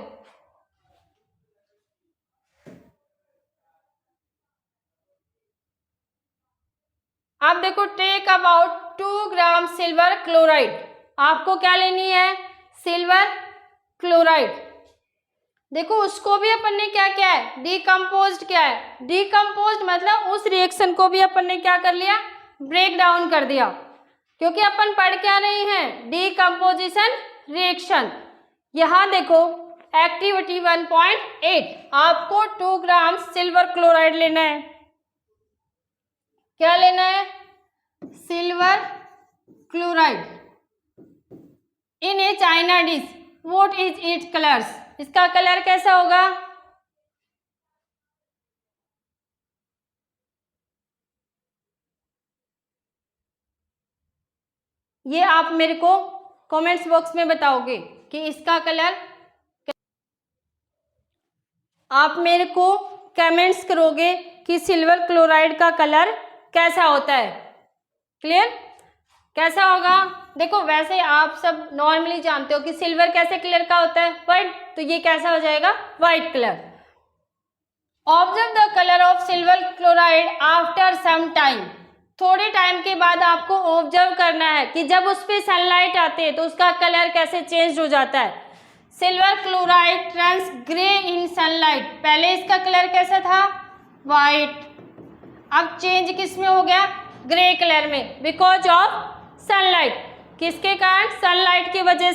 अब देखो, take about 2 gram silver chloride. आपको क्या लेनी है, सिल्वर क्लोराइड। देखो, उसको भी अपन ने क्या किया है, डिकम्पोज्ड किया है। डिकम्पोज्ड मतलब उस रिएक्शन को भी अपन ने क्या कर लिया, ब्रेक डाउन कर दिया, क्योंकि अपन पढ़ क्या रहे हैं, डिकम्पोजिशन रिएक्शन। यहाँ देखो, एक्टिविटी 1.8, आपको 2 ग्राम सिल्वर क्लोराइड लेना है। क्या लेना है, silver chloride in A China dish. What is it colours? इसका कलर कैसा होगा, ये आप मेरे को कमेंट्स बॉक्स में बताओगे कि इसका कलर, आप मेरे को कमेंट्स करोगे कि सिल्वर क्लोराइड का कलर कैसा होता है। क्लियर, कैसा होगा? देखो, वैसे आप सब नॉर्मली जानते हो कि सिल्वर कैसे कलर का होता है, व्हाइट, तो ये कैसा हो जाएगा, white colour. Observe the colour of silver chloride after some time. थोड़े टाइम के बाद आपको ऑब्जर्व करना है कि जब उस पर सनलाइट आती है तो उसका कलर कैसे चेंज हो जाता है। Silver chloride turns grey in sunlight. पहले इसका कलर कैसा था? वाइट। अब चेंज किस में हो गया? ग्रे कलर में, बिकॉज ऑफ सनलाइट। किसके कारण? सनलाइट की वजह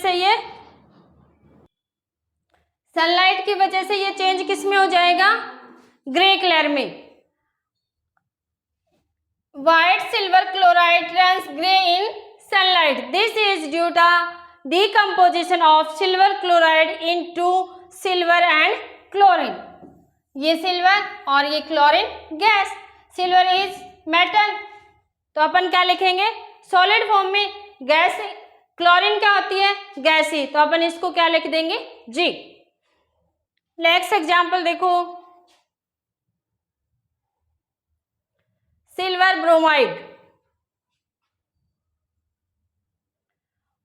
से ये चेंज किस में हो जाएगा? ग्रे कलर में। White silver chloride turns grey in sunlight. This is due to decomposition of silver chloride into silver and chlorine। ये सिल्वर और ये chlorine gas. Silver is metal, तो अपन क्या लिखेंगे? सॉलिड फॉर्म में गैस। क्लोरीन क्या होती है? गैसी, तो अपन इसको क्या लिख देंगे? जी। नेक्स्ट एग्जाम्पल देखो, silver bromide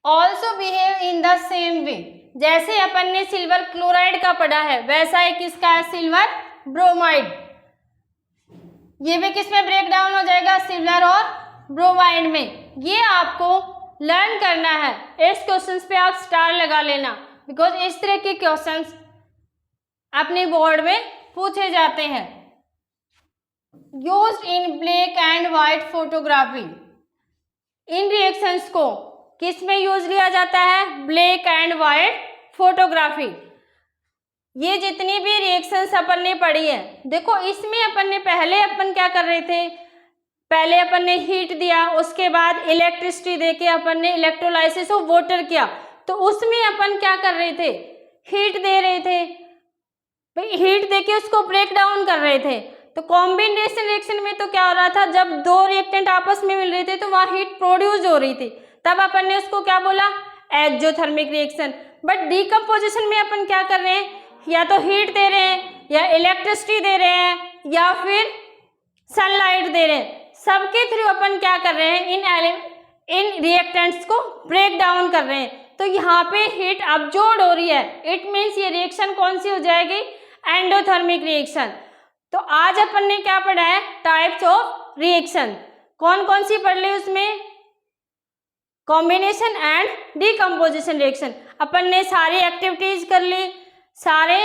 also behave in the same way. जैसे अपन ने सिल्वर क्लोराइड का पढ़ा है, वैसा ही किसका है? Silver bromide. ये भी किस में ब्रेक डाउन हो जाएगा? सिल्वर और ब्रोमाइड में। ये आपको लर्न करना है। इस क्वेश्चंस पे आप स्टार लगा लेना, बिकॉज इस तरह के क्वेश्चंस अपने बोर्ड में पूछे जाते हैं। Used in black and white photography. In reactions को किस में यूज लिया जाता है? Black and white photography. ये जितनी भी रिएक्शंस अपन ने पढ़ी है, देखो इसमें अपन ने पहले क्या कर रहे थे? पहले अपन ने हीट दिया, उसके बाद इलेक्ट्रिसिटी देके अपन ने इलेक्ट्रोलाइसिस ऑफ वाटर किया। तो उसमें अपन क्या कर रहे थे? हीट दे रहे थे, हीट देके उसको ब्रेक डाउन कर रहे थे। तो कॉम्बिनेशन रिएक्शन में तो क्या हो रहा था? जब दो रिएक्टेंट आपस में मिल रहे थे तो वहां हीट प्रोड्यूस हो रही थी, तब अपन ने उसको क्या बोला? Exothermic reaction. बट डीकम्पोजिशन में अपन क्या कर रहे हैं? या तो हीट दे रहे हैं, या इलेक्ट्रिसिटी दे रहे हैं, या फिर सनलाइट दे रहे हैं। सबके थ्रू अपन क्या कर रहे हैं? इन रिएक्टेंट्स को ब्रेक डाउन कर रहे हैं। तो यहाँ पे हीट अब्जॉर्ब हो रही है। इट मीन्स ये रिएक्शन कौन सी हो जाएगी? Endothermic reaction. तो आज अपन ने क्या पढ़ा है? Types of reaction. कौन कौन सी पढ़ ली उसमें? Combination and decomposition reaction. अपन ने सारी एक्टिविटीज कर ली, सारे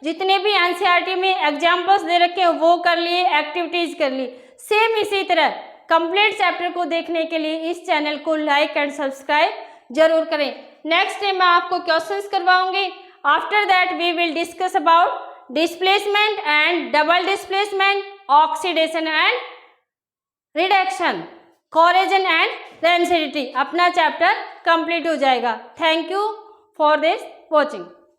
जितने भी एनसीईआरटी में एग्जाम्पल्स दे रखे हैं वो कर लिए, एक्टिविटीज कर ली। सेम इसी तरह कंप्लीट चैप्टर को देखने के लिए इस चैनल को लाइक एंड सब्सक्राइब जरूर करें। नेक्स्ट टाइम मैं आपको क्वेश्चंस करवाऊंगी। After that we will discuss about displacement and double displacement, oxidation and reduction, corrosion and density. अपना चैप्टर कंप्लीट हो जाएगा। Thank you for this watching.